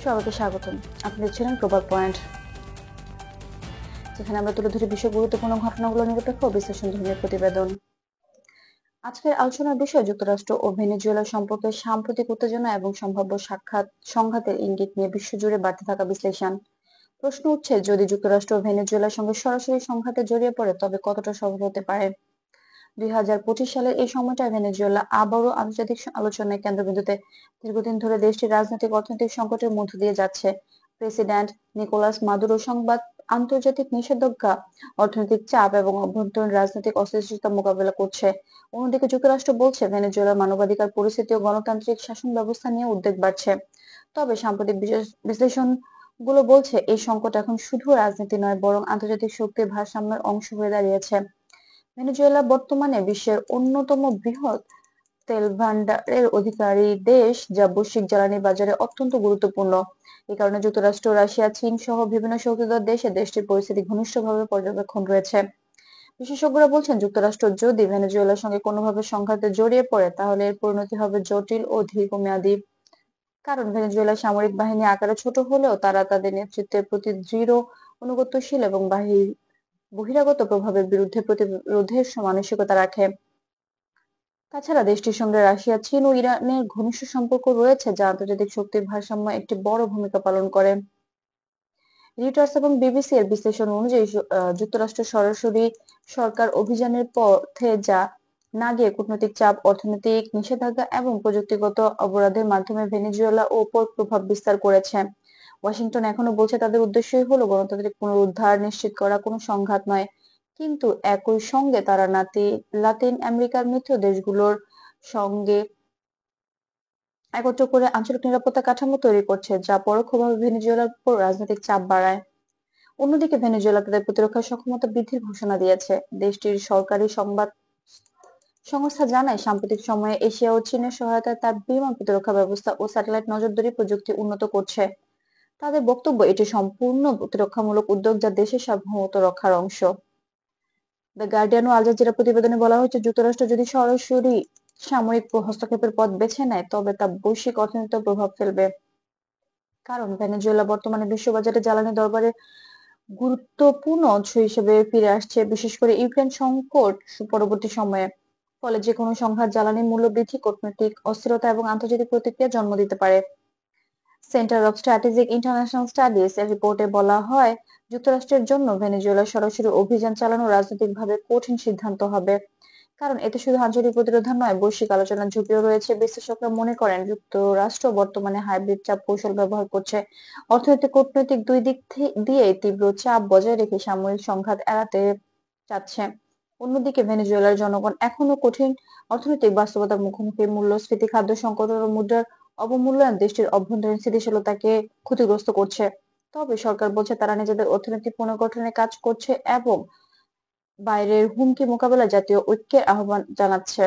সবাইকে স্বাগতম। আপনি দেখছিলেন গ্লোবাল পয়েন্ট, যেখানে আমরা তুলে ধরি বিশ্বের গুরুত্বপূর্ণ ঘটনাগুলো নিরপেক্ষ ও বিশ্লেষণধর্মী প্রতিবেদন। আজকের আলোচনার বিষয় যুক্তরাষ্ট্র ও ভেনেজুয়েলা সম্পর্কে সাম্প্রতিক উত্তেজনা এবং সম্ভাব্য সংঘাতের ইঙ্গিত নিয়ে বিশ্বজুড়ে বাড়তে থাকা বিশ্লেষণ। প্রশ্ন উঠছে, যদি যুক্তরাষ্ট্র ও ভেনেজুয়েলার সঙ্গে সরাসরি সংঘাতে জড়িয়ে পড়ে তবে কতটা সফল হতে পারে। 2025 সালের এই সময়টায় ভেনেজুয়েলা আবারও আন্তর্জাতিক আলোচনায় কেন্দ্রবিন্দুতে। দীর্ঘদিন ধরে দেশটি রাজনৈতিক অর্থনৈতিক সংকটের মধ্য দিয়ে যাচ্ছে। প্রেসিডেন্ট নিকোলাস মাদুরো সংবাদ, আন্তর্জাতিক নিষেধাজ্ঞা, অর্থনৈতিক চাপ এবং অভ্যন্তরীণ রাজনৈতিক অস্থিরতা মোকাবেলা করছে। অন্যদিকে যুক্তরাষ্ট্র বলছে ভেনেজুয়েলার মানবাধিকার পরিস্থিতি ও গণতান্ত্রিক শাসন ব্যবস্থা নিয়ে উদ্বেগ বাড়ছে। তবে সাম্প্রতিক বিশ্লেষণ গুলো বলছে এই সংকট এখন শুধু রাজনীতি নয়, বরং আন্তর্জাতিক শক্তির ভারসাম্যের অংশ হয়ে দাঁড়িয়েছে। ভেনেজুয়েলা বর্তমানে বিশ্বের অন্যতম বৃহৎ তেল ভান্ডারের অধিকারী দেশ, যা বৈশ্বিক জ্বালানি বাজারে অত্যন্ত গুরুত্বপূর্ণ। এই কারণে যুক্তরাষ্ট্র, রাশিয়া, চীন সহ বিভিন্ন শক্তিধর দেশে দেশটির পরিস্থিতি ঘনিষ্ঠভাবে পর্যবেক্ষণ রয়েছে। বিশেষজ্ঞরা বলছেন, যুক্তরাষ্ট্র যদি ভেনেজুয়েলার সঙ্গে কোনোভাবে সংঘাতে জড়িয়ে পড়ে তাহলে এর পরিণতি হবে জটিল ও দীর্ঘমেয়াদী। কারণ ভেনেজুয়েলার সামরিক বাহিনী আকারে ছোট হলেও তারা তাদের নেতৃত্বের প্রতি দৃঢ় অনুগত্যশীল এবং বহিরাগত প্রভাবের বিরুদ্ধে প্রতিরোধের মানসিকতা রাখে। তাছাড়া দেশটির সঙ্গে রাশিয়া, চীন ও ইরানের ঘনিষ্ঠ সম্পর্ক রয়েছে, যা আন্তর্জাতিক শক্তির ভারসাম্য একটি বড় ভূমিকা পালন করে। রিউটার্স এবং বিবিসি এর বিশ্লেষণ অনুযায়ী যুক্তরাষ্ট্র সরাসরি সরকার অভিযানের পথে না গিয়ে কূটনৈতিক চাপ, অর্থনৈতিক নিষেধাজ্ঞা এবং প্রযুক্তিগত অবরোধের মাধ্যমে ভেনেজুয়েলা উপর প্রভাব বিস্তার করেছে। ওয়াশিংটন এখনো বলছে তাদের উদ্দেশ্যই হলো গণতান্ত্রিক পুনরুদ্ধার নিশ্চিত করা, কোনো সংঘাত নয়। কিন্তু একই সঙ্গে তারা লাতিন আমেরিকার মিত্র দেশগুলোর সঙ্গে একত্র করে আঞ্চলিক নিরাপত্তা কাঠামো তৈরি করছে, যা পরোক্ষভাবে ভেনেজুয়েলার উপর রাজনৈতিক চাপ বাড়ায়। অন্যদিকে ভেনেজুয়েলা তাদের প্রতিরক্ষা সক্ষমতা বৃদ্ধির ঘোষণা দিয়েছে। দেশটির সরকারি সংবাদ সংস্থা জানায়, সাম্প্রতিক সময়ে এশিয়া ও চীনের সহায়তায় তার বিমান প্রতিরক্ষা ব্যবস্থা ও স্যাটেলাইট নজরদারি প্রযুক্তি উন্নত করছে। তাদের বক্তব্য, এটি সম্পূর্ণ প্রতিরক্ষামূলক উদ্যোগ যা দেশের সার্বভৌমত্ব রক্ষার অংশ। দ্য গার্ডিয়ান ও আল জাজিরা প্রতিবেদনে বলা হয়েছে, যুক্তরাষ্ট্র যদি সরাসরি সামরিক হস্তক্ষেপের পথ বেছে নেয় তবে তা বৈশ্বিক অর্থনীতিতে প্রভাব ফেলবে। কারণ ভেনেজুয়েলা বর্তমানে বিশ্ববাজারে জ্বালানি দরবারে গুরুত্বপূর্ণ অংশ হিসেবে ফিরে আসছে, বিশেষ করে ইউক্রেন সংকট পরবর্তী সময়ে। ফলে যে কোনো সংঘাত জ্বালানি মূল্য বৃদ্ধি, কূটনৈতিক অস্থিরতা এবং আন্তর্জাতিক প্রতিক্রিয়া জন্ম দিতে পারে। Centre of strategic international studies এর রিপোর্টে বলা হয়, যুক্তরাষ্ট্রের জন্য ভেনেজুয়েলা সরাসরি অভিযান চালানো রাজনৈতিকভাবে কঠিন সিদ্ধান্ত হবে। কারণ এতে শুধু আঞ্চলিক প্রতিরোধ নয়, বৈশ্বিক আলোচনার ঝুঁকিও রয়েছে। বিশ্লেষকরা মনে করেন, যুক্তরাষ্ট্র বর্তমানে হাইব্রিড চাপ কৌশল ব্যবহার করছে, অর্থনৈতিক কূটনৈতিক দুই দিক দিয়ে তীব্র চাপ বজায় রেখে সামরিক সংঘাত এড়াতে চাচ্ছে। অন্যদিকে ভেনেজুয়েলার জনগণ এখনো কঠিন অর্থনৈতিক বাস্তবতার মুখোমুখি। মূল্যস্ফীতি, খাদ্য সংকট ও মুদ্রার অবমূল্যায়ন দেশটির অভ্যন্তরীণ স্থিতিশীলতাকে ক্ষতিগ্রস্ত করছে। তবে সরকার বলছে তারা নিজেদের অর্থনৈতিক পুনর্গঠনে কাজ করছে এবং বাইরের হুমকি মোকাবেলায় জাতীয় ঐক্যের আহ্বান জানাচ্ছে।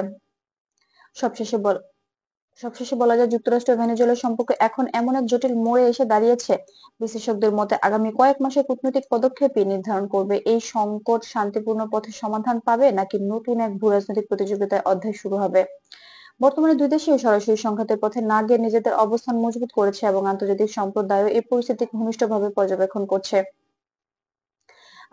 সবশেষে বলা যায়, যুক্তরাষ্ট্র ও ভেনেজুয়েলার সম্পর্ক এখন এমন এক জটিল মোড়ে এসে দাঁড়িয়েছে। বিশ্লেষকদের মতে আগামী কয়েক মাসে কূটনৈতিক পদক্ষেপই নির্ধারণ করবে এই সংকট শান্তিপূর্ণ পথে সমাধান পাবে নাকি নতুন এক ভূরাজনৈতিক প্রতিযোগিতায় অধ্যায় শুরু হবে। বর্তমানে দুই দেশই সরাসরি সংঘাতের পথে না গিয়ে নিজেদের অবস্থান মজবুত করেছে এবং আন্তর্জাতিক সম্প্রদায়ও এই পরিস্থিতি ঘনিষ্ঠভাবে পর্যবেক্ষণ করছে।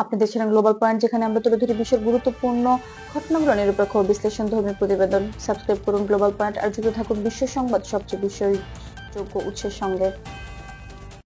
আপনি দেখছিলেন গ্লোবাল পয়েন্ট, যেখানে আমরা তুলে ধরি বিশ্বের গুরুত্বপূর্ণ ঘটনাগুলো নিরপেক্ষ বিশ্লেষণধর্মী প্রতিবেদন। সাবস্ক্রাইব করুন গ্লোবাল পয়েন্ট আর যুক্ত থাকুন বিশ্ব সংবাদ সবচেয়ে বিশ্বাসযোগ্য উৎসের সঙ্গে।